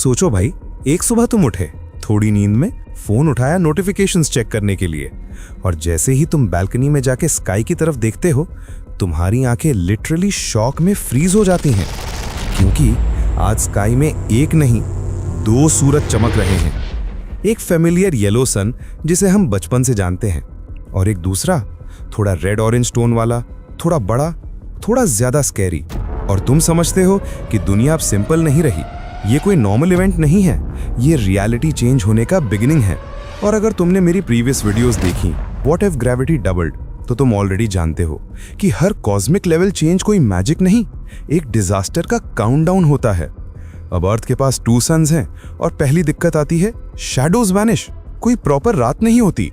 सोचो भाई, एक सुबह तुम उठे, थोड़ी नींद में फोन उठाया नोटिफिकेशंस चेक करने के लिए, और जैसे ही तुम बालकनी में जाके स्काई की तरफ देखते हो, तुम्हारी आंखें लिटरली शॉक में फ्रीज हो जाती हैं, क्योंकि आज स्काई में एक नहीं, दो सूरज चमक रहे हैं। एक फेमिलियर येलो सन जिसे हम बचपन से जानते हैं, और एक दूसरा थोड़ा रेड ऑरेंज टोन वाला, थोड़ा बड़ा, थोड़ा ज्यादा स्कैरी। और तुम समझते हो कि दुनिया अब सिंपल नहीं रही, ये कोई नॉर्मल इवेंट नहीं है, ये रियलिटी चेंज होने का बिगिनिंग है। और अगर तुमने मेरी प्रीवियस वीडियोस देखी, व्हाट इफ ग्रेविटी डबल्ड, तो तुम ऑलरेडी जानते हो कि हर कॉस्मिक लेवल चेंज कोई मैजिक नहीं, एक डिजास्टर का काउंटडाउन होता है। अब अर्थ के पास 2 सन्स हैं और पहली दिक्कत आती है शैडोज वैनिश। कोई प्रॉपर रात नहीं होती,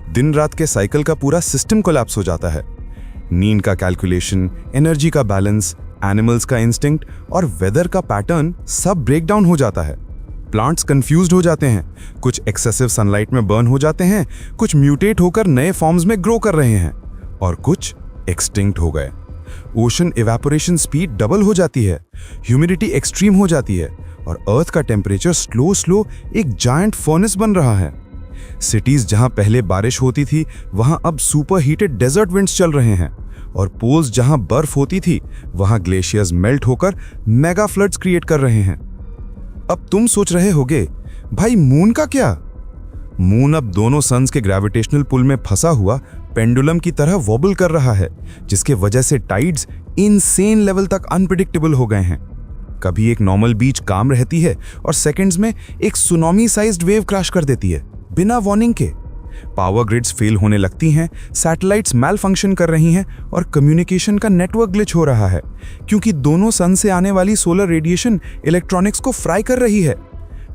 दिन रात के साइकिल का पूरा सिस्टम कोलैप्स हो जाता है। नींद का कैलकुलेशन, एनर्जी का बैलेंस, एनिमल्स का इंस्टिंक्ट और वेदर का पैटर्न सब ब्रेक डाउन हो जाता है। प्लांट्स कंफ्यूज्ड हो जाते हैं, कुछ एक्सेसिव सनलाइट में बर्न हो जाते हैं, कुछ म्यूटेट होकर नए फॉर्म्स में ग्रो कर रहे हैं, और कुछ एक्सटिंक्ट हो गए। ओशन इवेपोरेशन स्पीड डबल हो जाती है, ह्यूमिडिटी एक्सट्रीम हो जाती है, और अर्थ का टेम्परेचर स्लो एक जायंट फर्नेस बन रहा है। सिटीज जहां पहले बारिश होती थी, वहां अब सुपर हीटेड डेजर्ट विंड्स चल रहे हैं, और पोल्स जहां बर्फ होती थी, वहां ग्लेशियर्स मेल्ट होकर मेगा फ्लड्स क्रिएट कर रहे हैं। अब तुम सोच रहे होगे, भाई मून का क्या? मून अब दोनों सन्स के ग्रेविटेशनल पुल में फंसा हुआ पेंडुलम की तरह वॉबल कर रहा है, जिसके वजह से टाइड्स इनसेन लेवल तक अनप्रेडिक्टेबल हो गए हैं। कभी एक नॉर्मल बीच काम रहती है और सेकंड्स में एक सुनामी साइज्ड वेव क्रैश कर देती है बिना वार्निंग के। पावर ग्रिड्स फेल होने लगती हैं, सैटेलाइट्स मैल फंक्शन कर रही हैं, और कम्युनिकेशन का नेटवर्क ग्लिच हो रहा है, क्योंकि दोनों सन से आने वाली सोलर रेडिएशन इलेक्ट्रॉनिक्स को फ्राई कर रही है।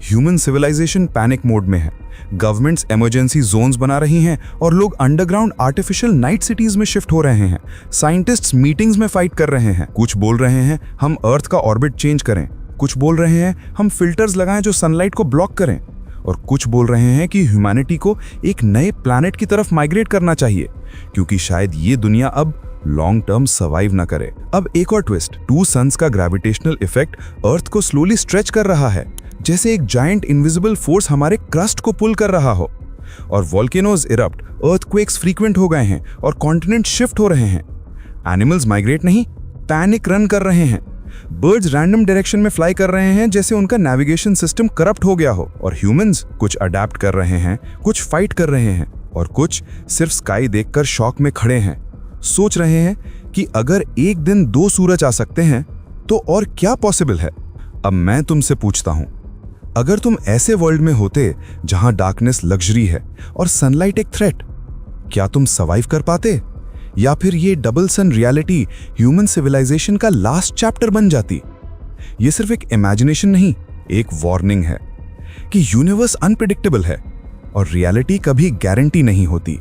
ह्यूमन सिविलाइजेशन पैनिक मोड में है, गवर्नमेंट्स इमरजेंसी जोन्स बना रही हैं, और लोग अंडरग्राउंड आर्टिफिशियल नाइट सिटीज में शिफ्ट हो रहे हैं। साइंटिस्ट्स मीटिंग्स में फाइट कर रहे हैं। कुछ बोल रहे हैं हम अर्थ का ऑर्बिट चेंज करें, कुछ बोल रहे हैं हम फिल्टर्स लगाएं जो सनलाइट को ब्लॉक करें, और कुछ बोल रहे हैं कि ह्यूमैनिटी को एक नए प्लैनेट की तरफ माइग्रेट करना चाहिए, क्योंकि शायद ये दुनिया अब लॉन्ग टर्म सर्वाइव ना करे। अब एक और ट्विस्ट, 2 सन्स का ग्रेविटेशनल इफेक्ट अर्थ को स्लोली स्ट्रेच कर रहा है, जैसे एक जायंट इनविजिबल फोर्स हमारे क्रस्ट को पुल कर रहा हो। और वोल्केनोज इरप्ट, अर्थक्वेक्स फ्रीक्वेंट हो गए हैं, और कॉन्टिनेंट शिफ्ट हो रहे हैं। एनिमल्स माइग्रेट नहीं, पैनिक रन कर रहे हैं। बर्ड्स रैंडम डायरेक्शन में फ्लाई कर रहे हैं, जैसे उनका नेविगेशन सिस्टम करप्ट हो गया हो। और ह्यूमंस कुछ अडेप्ट कर रहे हैं, कुछ फाइट कर रहे हैं, और कुछ सिर्फ स्काई देखकर शॉक में खड़े हैं, सोच रहे हैं कि अगर एक दिन 2 सूरज आ सकते हैं तो और क्या पॉसिबल है। अब मैं तुमसे पूछता हूं, अगर तुम ऐसे वर्ल्ड में होते जहां डार्कनेस लग्जरी है और सनलाइट एक थ्रेट, क्या तुम सर्वाइव कर पाते? या फिर ये डबल सन रियलिटी ह्यूमन सिविलाइजेशन का लास्ट चैप्टर बन जाती? ये सिर्फ एक इमेजिनेशन नहीं, एक वार्निंग है कि यूनिवर्स अनप्रेडिक्टेबल है और रियलिटी कभी गारंटी नहीं होती।